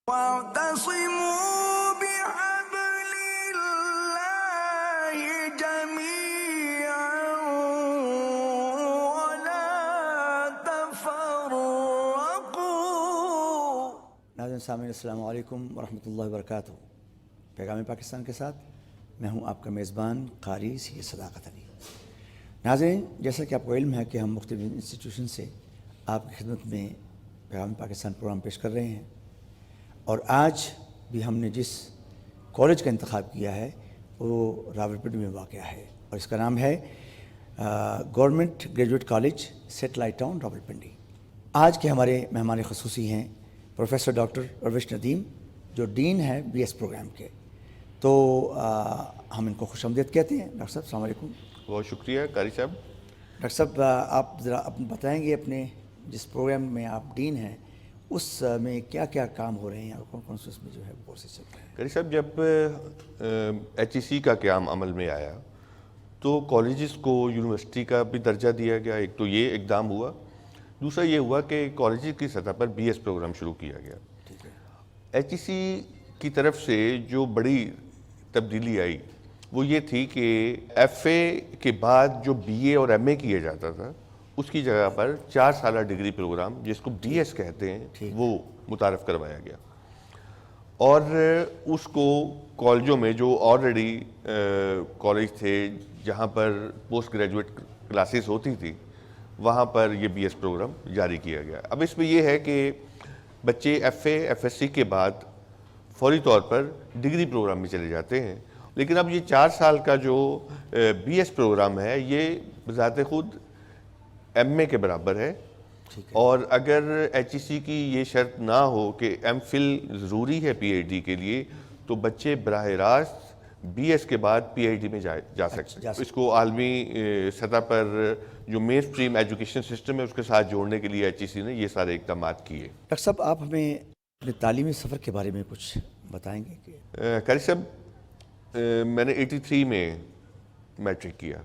واعتصموا بحبل الله جميعا ولا تفرقوا۔ ناظرین سامعین السلام علیکم ورحمۃ اللہ وبرکاتہ۔ پیغام پاکستان کے ساتھ میں ہوں آپ کا میزبان قاری سید صداقت علی۔ ناظرین، جیسا کہ آپ کو علم ہے کہ ہم مختلف انسٹیٹیوشن سے آپ کی خدمت میں پیغام پاکستان پروگرام پیش کر رہے ہیں، اور آج بھی ہم نے جس کالج کا انتخاب کیا ہے وہ راولپنڈی میں واقع ہے، اور اس کا نام ہے government graduate college satellite town Rawalpindi. آج کے ہمارے مہمان خصوصی ہیں پروفیسر ڈاکٹر روش ندیم، جو ڈین ہیں بی ایس پروگرام کے۔ تو ہم ان کو خوش آمدید کہتے ہیں۔ ڈاکٹر صاحب السلام علیکم۔ بہت شکریہ قاری صاحب۔ ڈاکٹر صاحب، آپ ذرا بتائیں گے اپنے جس پروگرام میں آپ ڈین ہیں اس میں کیا کیا کام ہو رہے ہیں اور کون کون سے اس میں جو ہے کورسز چل رہے ہیں؟ قاری صاحب، جب HEC کا قیام عمل میں آیا تو کالجز کو یونیورسٹی کا بھی درجہ دیا گیا۔ ایک تو یہ اقدام ہوا، دوسرا یہ ہوا کہ کالجز کی سطح پر بی ایس پروگرام شروع کیا گیا۔ HEC کی طرف سے جو بڑی تبدیلی آئی وہ یہ تھی کہ FA کے بعد جو BA اور MA کیا جاتا تھا اس کی جگہ پر 4 سالہ ڈگری پروگرام جس کو BS کہتے ہیں وہ متعارف کروایا گیا، اور اس کو کالجوں میں جو آلریڈی کالج تھے جہاں پر پوسٹ گریجویٹ کلاسز ہوتی تھی وہاں پر یہ BS پروگرام جاری کیا گیا۔ اب اس میں یہ ہے کہ بچے FA FSC کے بعد فوری طور پر ڈگری پروگرام میں چلے جاتے ہیں، لیکن اب یہ 4 سال کا جو BS پروگرام ہے یہ بذات خود MA کے برابر ہے، اور اگر HEC کی یہ شرط نہ ہو کہ MPhil ضروری ہے PhD کے لیے تو بچے براہ راست BS کے بعد PhD میں جا سکتے ہیں۔ اس کو عالمی سطح پر جو مین اسٹریم ایجوکیشن سسٹم ہے اس کے ساتھ جوڑنے کے لیے HEC نے یہ سارے اقدامات کیے۔ ڈاکٹر صاحب، آپ ہمیں اپنے تعلیمی سفر کے بارے میں کچھ بتائیں گے کہ قاری صاحب، میں نے 83 میں میٹرک کیا،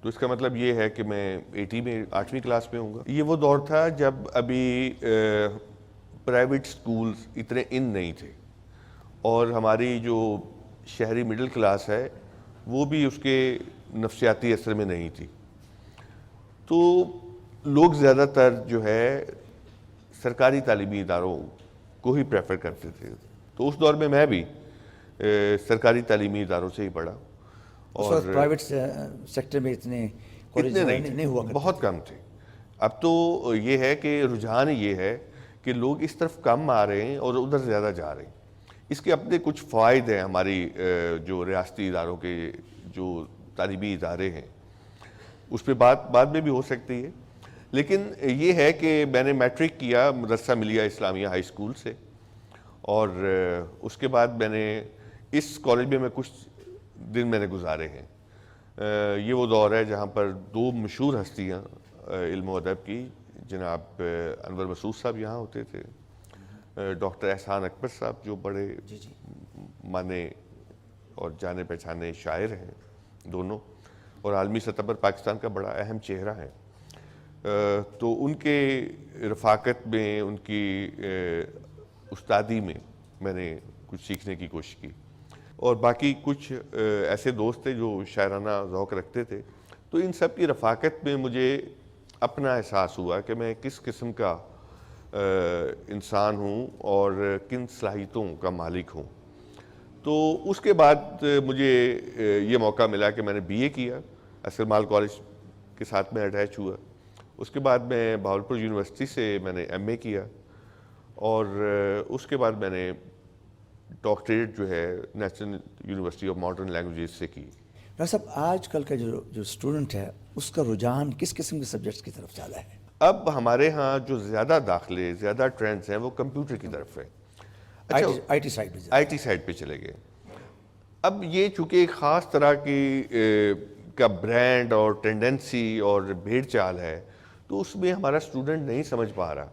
تو اس کا مطلب یہ ہے کہ میں 80 میں 8ویں کلاس میں ہوں گا۔ یہ وہ دور تھا جب ابھی پرائیویٹ سکولز اتنے ان نہیں تھے، اور ہماری جو شہری مڈل کلاس ہے وہ بھی اس کے نفسیاتی اثر میں نہیں تھی، تو لوگ زیادہ تر جو ہے سرکاری تعلیمی اداروں کو ہی پریفر کرتے تھے۔ تو اس دور میں میں بھی سرکاری تعلیمی اداروں سے ہی پڑھا، اور پرائیویٹ سیکٹر میں اتنے نہیں ہوا کرتے، بہت کم تھے۔ اب تو یہ ہے کہ رجحان یہ ہے کہ لوگ اس طرف کم آ رہے ہیں اور ادھر زیادہ جا رہے ہیں۔ اس کے اپنے کچھ فوائد ہیں، ہماری جو ریاستی اداروں کے جو تعلیمی ادارے ہیں اس پہ بات بعد میں بھی ہو سکتی ہے، لیکن یہ ہے کہ میں نے میٹرک کیا مدرسہ ملیہ اسلامیہ ہائی اسکول سے، اور اس کے بعد میں نے اس کالج میں کچھ دن میں نے گزارے ہیں۔ یہ وہ دور ہے جہاں پر 2 مشہور ہستیاں علم و ادب کی، جناب انور مسعود صاحب یہاں ہوتے تھے، ڈاکٹر احسان اکبر صاحب جو بڑے مانے اور جانے پہچانے شاعر ہیں دونوں، اور عالمی سطح پر پاکستان کا بڑا اہم چہرہ ہے۔ تو ان کے رفاقت میں، ان کی استادی میں میں نے کچھ سیکھنے کی کوشش کی، اور باقی کچھ ایسے دوست تھے جو شاعرانہ ذوق رکھتے تھے۔ تو ان سب کی رفاقت میں مجھے اپنا احساس ہوا کہ میں کس قسم کا انسان ہوں اور کن صلاحیتوں کا مالک ہوں۔ تو اس کے بعد مجھے یہ موقع ملا کہ میں نے BA کیا، عسکر مال کالج کے ساتھ میں اٹیچ ہوا۔ اس کے بعد میں بہاولپور یونیورسٹی سے میں نے MA کیا، اور اس کے بعد میں نے ڈاکٹریٹ جو ہے national university of modern languages سے کی۔ ڈاکٹر صاحب، آج کل کا جو اسٹوڈنٹ ہے اس کا رجحان کس قسم کے سبجیکٹس کی طرف زیادہ ہے؟ اب ہمارے ہاں جو زیادہ داخلے، زیادہ ٹرینڈز ہیں وہ کمپیوٹر کی طرف ہے، IT سائڈ پہ چلے گئے۔ اب یہ چونکہ ایک خاص طرح کی کا برانڈ اور ٹینڈنسی اور بھیڑ چال ہے، تو اس میں ہمارا اسٹوڈنٹ نہیں سمجھ پا رہا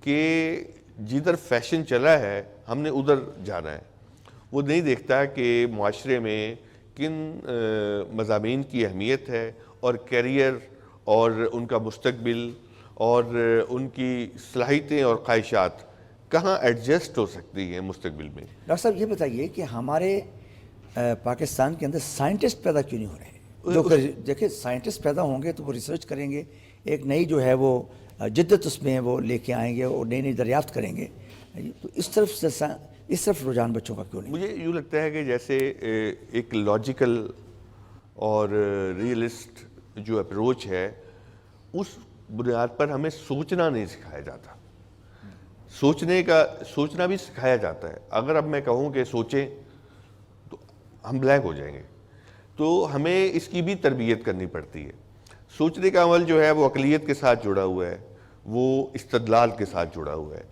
کہ جدھر فیشن چلا ہے ہم نے ادھر جانا ہے۔ وہ نہیں دیکھتا کہ معاشرے میں کن مضامین کی اہمیت ہے، اور کیریئر اور ان کا مستقبل اور ان کی صلاحیتیں اور خواہشات کہاں ایڈجسٹ ہو سکتی ہیں مستقبل میں. ڈاکٹر صاحب یہ بتائیے کہ ہمارے پاکستان کے اندر سائنٹسٹ پیدا کیوں نہیں ہو رہے ہیں؟ جو دیکھیں سائنٹسٹ پیدا ہوں گے تو وہ ریسرچ کریں گے، ایک نئی جو ہے وہ جدت اس میں وہ لے کے آئیں گے اور نئی نئی دریافت کریں گے. تو اس طرف رجحان بچوں کا کیوں نہیں؟ مجھے یوں لگتا ہے کہ جیسے ایک لاجیکل اور ریئلسٹ جو اپروچ ہے اس بنیاد پر ہمیں سوچنا نہیں سکھایا جاتا. سوچنا بھی سکھایا جاتا ہے. اگر اب میں کہوں کہ سوچیں تو ہم بلینک ہو جائیں گے. تو ہمیں اس کی بھی تربیت کرنی پڑتی ہے. سوچنے کا عمل جو ہے وہ عقلیت کے ساتھ جڑا ہوا ہے، وہ استدلال کے ساتھ جڑا ہوا ہے.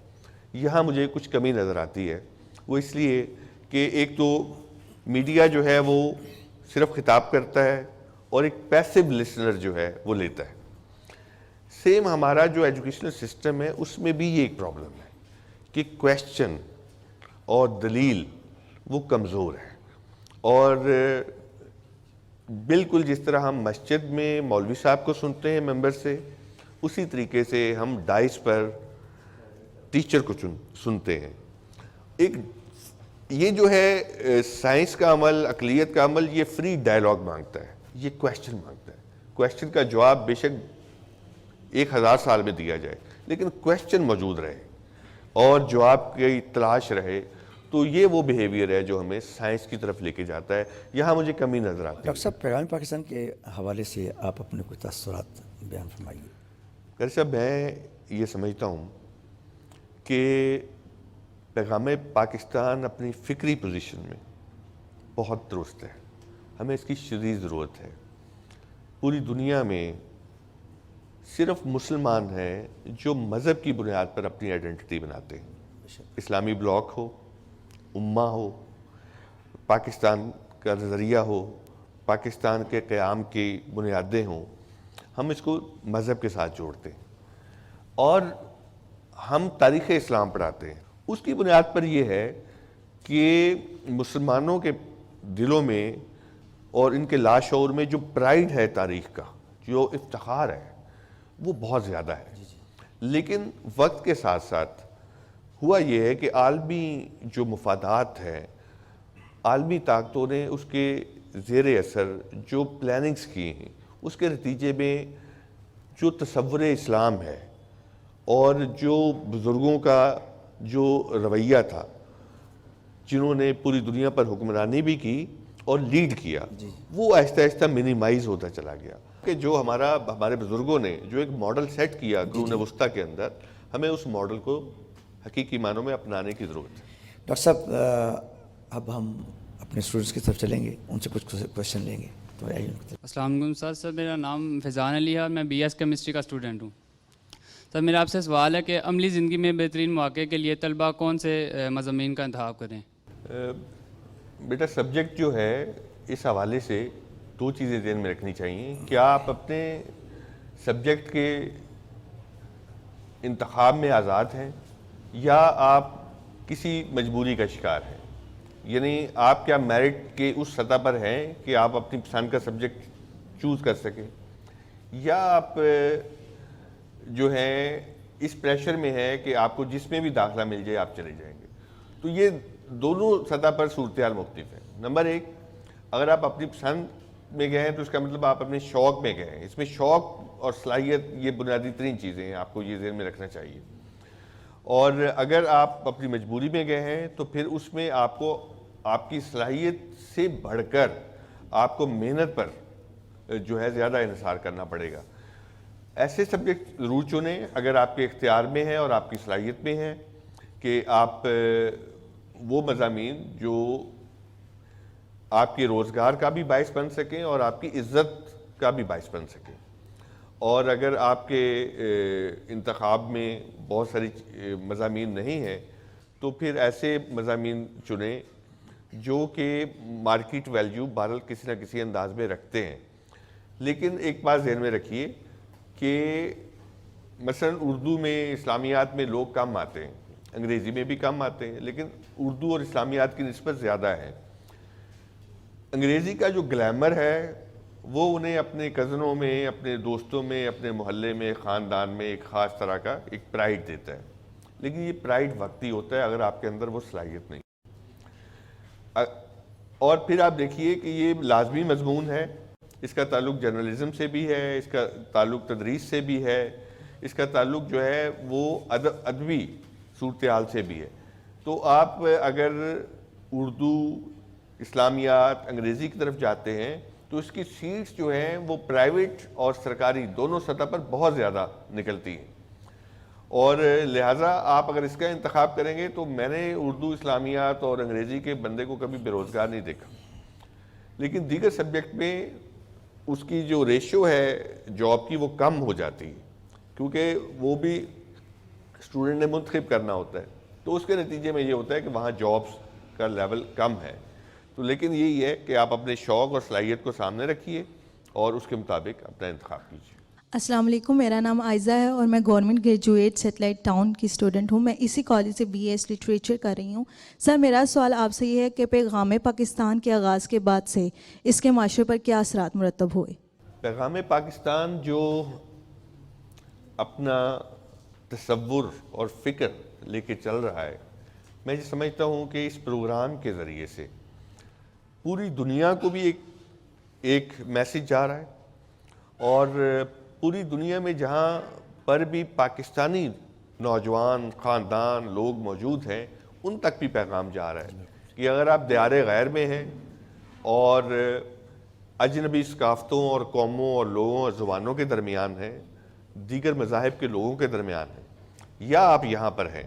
یہاں مجھے کچھ کمی نظر آتی ہے. وہ اس لیے کہ ایک تو میڈیا جو ہے وہ صرف خطاب کرتا ہے اور ایک پیسو لسنر جو ہے وہ لیتا ہے. سیم ہمارا جو ایجوکیشنل سسٹم ہے اس میں بھی یہ ایک پرابلم ہے کہ کویسچن اور دلیل وہ کمزور ہے. اور بالکل جس طرح ہم مسجد میں مولوی صاحب کو سنتے ہیں ممبر سے، اسی طریقے سے ہم ڈائس پر ٹیچر کو سنتے ہیں. ایک یہ جو ہے سائنس کا عمل، عقلیت کا عمل، یہ فری ڈائلاگ مانگتا ہے، یہ کویسچن مانگتا ہے. کویسچن کا جواب بے شک 1000 سال میں دیا جائے لیکن کویسچن موجود رہے اور جواب کی تلاش رہے. تو یہ وہ بیہیویئر ہے جو ہمیں سائنس کی طرف لے کے جاتا ہے. یہاں مجھے کمی نظر آتی ہے. ڈاکٹر صاحب پیغام پاکستان کے حوالے سے آپ اپنے کچھ تاثرات بیان فرمائیے. ڈاکٹر صاحب میں یہ سمجھتا ہوں کہ پیغام پاکستان اپنی فکری پوزیشن میں بہت درست ہے. ہمیں اس کی شدید ضرورت ہے. پوری دنیا میں صرف مسلمان ہیں جو مذہب کی بنیاد پر اپنی آئیڈینٹی بناتے ہیں. اسلامی بلاک ہو، امہ ہو، پاکستان کا نظریہ ہو، پاکستان کے قیام کی بنیادیں ہوں، ہم اس کو مذہب کے ساتھ جوڑتے ہیں اور ہم تاریخ اسلام پڑھاتے ہیں. اس کی بنیاد پر یہ ہے کہ مسلمانوں کے دلوں میں اور ان کے لاشعور میں جو پرائیڈ ہے تاریخ کا، جو افتخار ہے، وہ بہت زیادہ ہے. لیکن وقت کے ساتھ ساتھ ہوا یہ ہے کہ عالمی جو مفادات ہیں، عالمی طاقتوں نے اس کے زیر اثر جو پلاننگز کی ہیں، اس کے نتیجے میں جو تصور اسلام ہے اور جو بزرگوں کا جو رویہ تھا، جنہوں نے پوری دنیا پر حکمرانی بھی کی اور لیڈ کیا، وہ آہستہ آہستہ منیمائز ہوتا چلا گیا. کہ جو ہمارے بزرگوں نے جو ایک ماڈل سیٹ کیا قرون وسطیٰ کے اندر، ہمیں اس ماڈل کو حقیقی معنوں میں اپنانے کی ضرورت ہے. ڈاکٹر صاحب اب ہم اپنے اسٹوڈنٹس کی طرف چلیں گے، ان سے کچھ کویشچن لیں گے. تو السلام علیکم سر. میرا نام فیضان علی ہے اور میں BS کیمسٹری کا اسٹوڈنٹ ہوں. سر میرا آپ سے سوال ہے کہ عملی زندگی میں بہترین مواقع کے لیے طلباء کون سے مضامین کا انتخاب کریں؟ بیٹا سبجیکٹ جو ہے اس حوالے سے 2 چیزیں ذہن میں رکھنی چاہیے. کیا آپ اپنے سبجیکٹ کے انتخاب میں آزاد ہیں یا آپ کسی مجبوری کا شکار ہیں؟ یعنی آپ کیا میرٹ کے اس سطح پر ہیں کہ آپ اپنی پسند کا سبجیکٹ چوز کر سکیں، یا آپ جو ہیں اس پریشر میں ہے کہ آپ کو جس میں بھی داخلہ مل جائے آپ چلے جائیں گے. تو یہ دونوں سطح پر صورتحال مختلف ہے. نمبر 1، اگر آپ اپنی پسند میں گئے ہیں تو اس کا مطلب آپ اپنے شوق میں گئے ہیں. اس میں شوق اور صلاحیت یہ بنیادی ترین چیزیں ہیں، آپ کو یہ ذہن میں رکھنا چاہیے. اور اگر آپ اپنی مجبوری میں گئے ہیں تو پھر اس میں آپ کو آپ کی صلاحیت سے بڑھ کر آپ کو محنت پر جو ہے زیادہ انحصار کرنا پڑے گا. ایسے سبجیکٹ ضرور چنیں اگر آپ کے اختیار میں ہیں اور آپ کی صلاحیت میں ہیں کہ آپ وہ مضامین جو آپ کے روزگار کا بھی باعث بن سکیں اور آپ کی عزت کا بھی باعث بن سکیں. اور اگر آپ کے انتخاب میں بہت ساری مضامین نہیں ہیں تو پھر ایسے مضامین چنیں جو کہ مارکیٹ ویلیو بہرحال کسی نہ کسی انداز میں رکھتے ہیں. لیکن ایک بات ذہن میں رکھیے کہ مثلا اردو میں اسلامیات میں لوگ کم آتے ہیں، انگریزی میں بھی کم آتے ہیں، لیکن اردو اور اسلامیات کی نسبت زیادہ ہے. انگریزی کا جو گلیمر ہے وہ انہیں اپنے کزنوں میں، اپنے دوستوں میں، اپنے محلے میں، خاندان میں ایک خاص طرح کا ایک پرائیڈ دیتا ہے. لیکن یہ پرائڈ وقتی ہوتا ہے اگر آپ کے اندر وہ صلاحیت نہیں. اور پھر آپ دیکھیے کہ یہ لازمی مضمون ہے, اس کا تعلق جرنلزم سے بھی ہے, اس کا تعلق تدریس سے بھی ہے, اس کا تعلق جو ہے وہ ادبی صورتحال سے بھی ہے. تو آپ اگر اردو, اسلامیات, انگریزی کی طرف جاتے ہیں تو اس کی سیٹس جو ہیں وہ پرائیویٹ اور سرکاری دونوں سطح پر بہت زیادہ نکلتی ہیں, اور لہٰذا آپ اگر اس کا انتخاب کریں گے تو میں نے اردو, اسلامیات اور انگریزی کے بندے کو کبھی بے روزگار نہیں دیکھا. لیکن دیگر سبجیکٹ میں اس کی جو ریشو ہے جاب کی وہ کم ہو جاتی ہے, کیونکہ وہ بھی اسٹوڈنٹ نے منتخب کرنا ہوتا ہے, تو اس کے نتیجے میں یہ ہوتا ہے کہ وہاں جابس کا لیول کم ہے. تو لیکن یہی ہے کہ آپ اپنے شوق اور صلاحیت کو سامنے رکھیے اور اس کے مطابق اپنا انتخاب کیجیے. السلام علیکم, میرا نام عائزہ ہے اور میں گورنمنٹ گریجویٹ سیٹلائٹ ٹاؤن کی اسٹوڈنٹ ہوں. میں اسی کالج سے بی ایس لٹریچر کر رہی ہوں. سر, میرا سوال آپ سے یہ ہے کہ پیغام پاکستان کے آغاز کے بعد سے اس کے معاشرے پر کیا اثرات مرتب ہوئے؟ پیغام پاکستان جو اپنا تصور اور فکر لے کے چل رہا ہے, میں یہ سمجھتا ہوں کہ اس پروگرام کے ذریعے سے پوری دنیا کو بھی ایک میسیج جا رہا ہے, اور پوری دنیا میں جہاں پر بھی پاکستانی نوجوان, خاندان, لوگ موجود ہیں ان تک بھی پیغام جا رہا ہے کہ اگر آپ دیار غیر میں ہیں اور اجنبی ثقافتوں اور قوموں اور لوگوں اور زبانوں کے درمیان ہیں, دیگر مذاہب کے لوگوں کے درمیان ہیں, یا آپ یہاں پر ہیں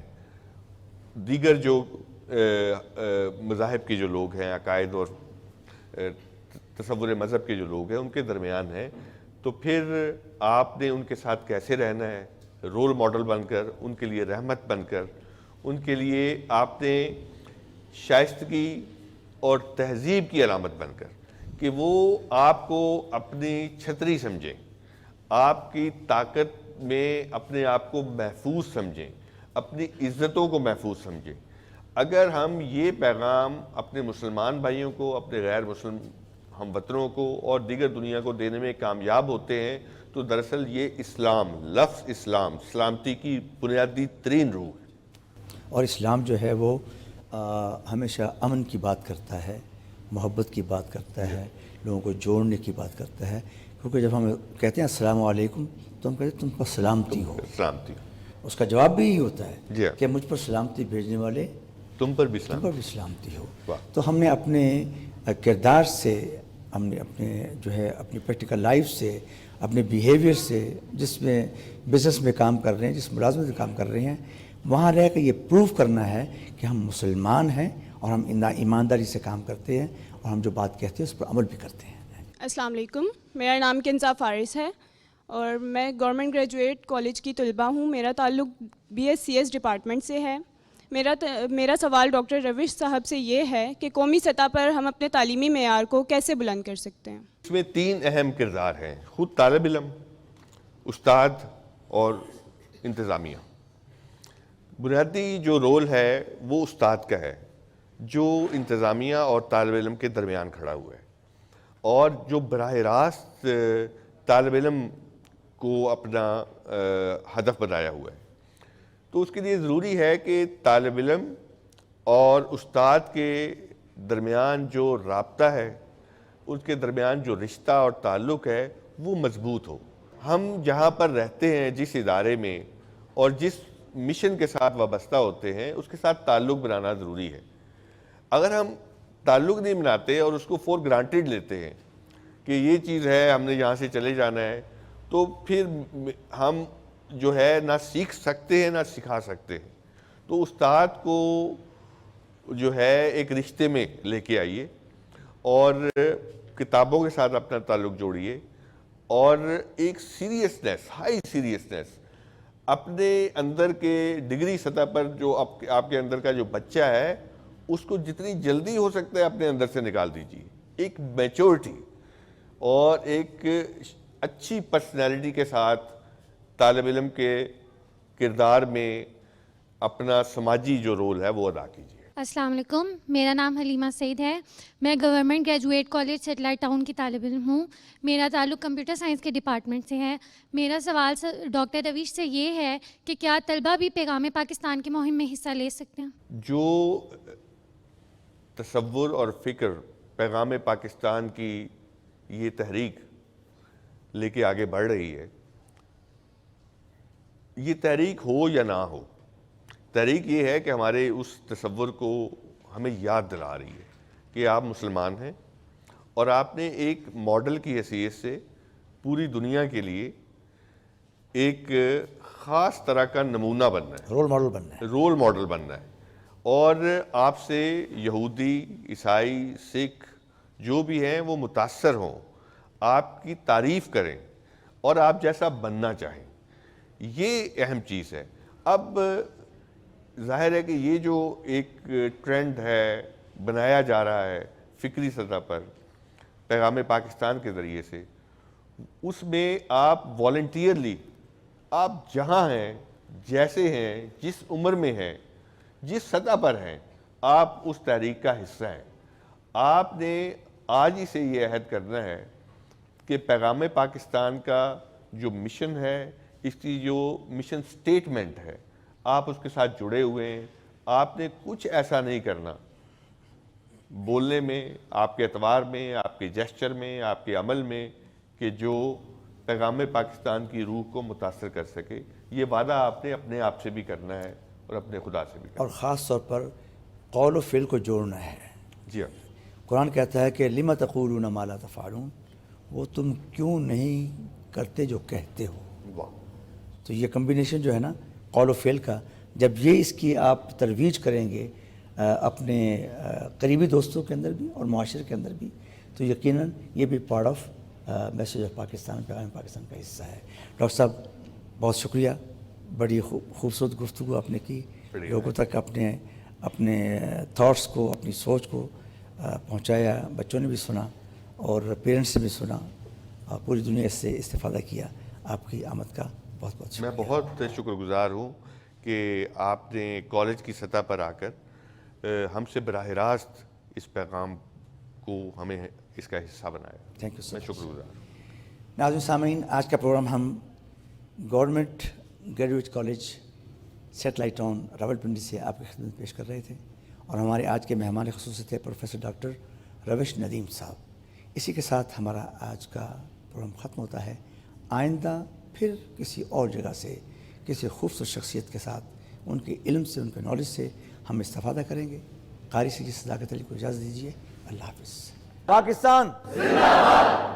دیگر جو مذاہب کے جو لوگ ہیں, عقائد اور تصور مذہب کے جو لوگ ہیں ان کے درمیان ہیں, تو پھر آپ نے ان کے ساتھ کیسے رہنا ہے, رول ماڈل بن کر, ان کے لیے رحمت بن کر, ان کے لیے آپ نے شائستگی اور تہذیب کی علامت بن کر کہ وہ آپ کو اپنی چھتری سمجھیں, آپ کی طاقت میں اپنے آپ کو محفوظ سمجھیں, اپنی عزتوں کو محفوظ سمجھیں. اگر ہم یہ پیغام اپنے مسلمان بھائیوں کو, اپنے غیر مسلم ہم وطنوں کو اور دیگر دنیا کو دینے میں کامیاب ہوتے ہیں تو دراصل یہ اسلام, لفظ اسلام, سلامتی کی بنیادی ترین روح ہے. اور اسلام جو ہے وہ ہمیشہ امن کی بات کرتا ہے, محبت کی بات کرتا ہے, لوگوں کو جوڑنے کی بات کرتا ہے. کیونکہ جب ہم کہتے ہیں السلام علیکم تو ہم کہتے ہیں تم پر سلامتی ہو. سلامتی. اس کا جواب بھی یہی ہوتا ہے جی کہ مجھ پر سلامتی بھیجنے والے تم پر بھی سلامتی ہو. واہ. تو ہم نے اپنے کردار سے, ہم نے اپنے جو ہے اپنی پریکٹیکل لائف سے, اپنے بیہیویئر سے, جس میں بزنس میں کام کر رہے ہیں, جس ملازمت میں کام کر رہے ہیں, وہاں رہ کے یہ پروف کرنا ہے کہ ہم مسلمان ہیں اور ہم ایمانداری سے کام کرتے ہیں اور ہم جو بات کہتے ہیں اس پر عمل بھی کرتے ہیں. السلام علیکم, میرا نام کنزا فارس ہے اور میں گورنمنٹ گریجویٹ کالج کی طلبہ ہوں. میرا تعلق B S C S department سے ہے. میرا سوال ڈاکٹر روش صاحب سے یہ ہے کہ قومی سطح پر ہم اپنے تعلیمی معیار کو کیسے بلند کر سکتے ہیں؟ اس میں 3 اہم کردار ہیں, خود طالب علم, استاد اور انتظامیہ. بنیادی جو رول ہے وہ استاد کا ہے جو انتظامیہ اور طالب علم کے درمیان کھڑا ہوا ہے, اور جو براہ راست طالب علم کو اپنا ہدف بنایا ہوا ہے. تو اس کے لیے ضروری ہے کہ طالب علم اور استاد کے درمیان جو رابطہ ہے, اس کے درمیان جو رشتہ اور تعلق ہے وہ مضبوط ہو. ہم جہاں پر رہتے ہیں, جس ادارے میں اور جس مشن کے ساتھ وابستہ ہوتے ہیں, اس کے ساتھ تعلق بنانا ضروری ہے. اگر ہم تعلق نہیں بناتے اور اس کو فور گرانٹیڈ لیتے ہیں کہ یہ چیز ہے, ہم نے یہاں سے چلے جانا ہے, تو پھر ہم جو ہے نہ سیکھ سکتے ہیں نہ سکھا سکتے ہیں. تو استاد کو جو ہے ایک رشتے میں لے کے آئیے اور کتابوں کے ساتھ اپنا تعلق جوڑیے, اور ایک سیریسنس, ہائی سیریسنس اپنے اندر کے ڈگری سطح پر جو آپ کے اندر کا جو بچہ ہے اس کو جتنی جلدی ہو سکتا ہے اپنے اندر سے نکال دیجیے. ایک میچورٹی اور ایک اچھی پرسنالٹی کے ساتھ طالب علم کے کردار میں اپنا سماجی جو رول ہے وہ ادا کیجیے. السلام علیکم، میرا نام حلیمہ سعید ہے. میں government graduate college satellite town کی طالب علم ہوں. میرا تعلق کمپیوٹر سائنس کے ڈپارٹمنٹ سے ہے. میرا سوال ڈاکٹر روش سے یہ ہے کہ کیا طلبہ بھی پیغام پاکستان کی مہم میں حصہ لے سکتے ہیں؟ جو تصور اور فکر پیغام پاکستان کی یہ تحریک لے کے آگے بڑھ رہی ہے، یہ تحریک ہو یا نہ ہو، تحریک یہ ہے کہ ہمارے اس تصور کو ہمیں یاد دلا رہی ہے کہ آپ مسلمان ہیں اور آپ نے ایک ماڈل کی حیثیت سے پوری دنیا کے لیے ایک خاص طرح کا نمونہ بننا ہے، رول ماڈل بننا ہے. رول ماڈل بننا ہے. اور آپ سے یہودی، عیسائی، سکھ جو بھی ہیں وہ متاثر ہوں، آپ کی تعریف کریں اور آپ جیسا بننا چاہیں. یہ اہم چیز ہے. اب ظاہر ہے کہ یہ جو ایک ٹرینڈ ہے بنایا جا رہا ہے فکری سطح پر پیغام پاکستان کے ذریعے سے، اس میں آپ والنٹیئرلی آپ جہاں ہیں، جیسے ہیں، جس عمر میں ہیں، جس سطح پر ہیں، آپ اس تحریک کا حصہ ہیں. آپ نے آج ہی سے یہ عہد کرنا ہے کہ پیغام پاکستان کا جو مشن ہے، اس کی جو مشن سٹیٹمنٹ ہے، آپ اس کے ساتھ جڑے ہوئے ہیں. آپ نے کچھ ایسا نہیں کرنا بولنے میں، آپ کے اعتبار میں، آپ کے جیسچر میں، آپ کے عمل میں، کہ جو پیغام پاکستان کی روح کو متاثر کر سکے. یہ وعدہ آپ نے اپنے آپ سے بھی کرنا ہے اور اپنے خدا سے بھی کرنا اور خاص طور پر قول و فعل کو جوڑنا ہے. جی ہاں. قرآن کہتا ہے کہ لِمَ تَقُولُونَ مَا لَا تَفْعَلُونَ، وہ تم کیوں نہیں کرتے جو کہتے ہو. واہ. تو یہ کمبینیشن جو ہے نا قول و فعل کا، جب یہ اس کی آپ ترویج کریں گے اپنے قریبی دوستوں کے اندر بھی اور معاشرے کے اندر بھی، تو یقیناً یہ بھی part of message of Pakistan, پیغام پاکستان کا حصہ ہے. ڈاکٹر صاحب بہت شکریہ، بڑی خوبصورت گفتگو آپ نے کی، لوگوں تک اپنے تھاٹس کو، اپنی سوچ کو پہنچایا. بچوں نے بھی سنا اور پیرنٹس نے بھی سنا، پوری دنیا اس سے استفادہ کیا. آپ کی آمد کا بہت بہت شکریہ. میں بہت شکر گزار ہوں کہ آپ نے کالج کی سطح پر آ کر ہم سے براہ راست اس پیغام کو ہمیں اس کا حصہ بنایا. تھینک یو سو میں مچ. شکر گزار ہوں. ناظرین سامعین، آج کا پروگرام ہم government graduate college satellite town Rawalpindi سے آپ کی خدمت پیش کر رہے تھے، اور ہمارے آج کے مہمان خصوصی تھے پروفیسر ڈاکٹر روش ندیم صاحب. اسی کے ساتھ ہمارا آج کا پروگرام ختم ہوتا ہے. آئندہ پھر کسی اور جگہ سے، کسی خوبصورت شخصیت کے ساتھ، ان کے علم سے، ان کے نالج سے ہم استفادہ کریں گے. قاری سے صداقت علی کو اجازت دیجیے. اللہ حافظ. پاکستان زندہ باد.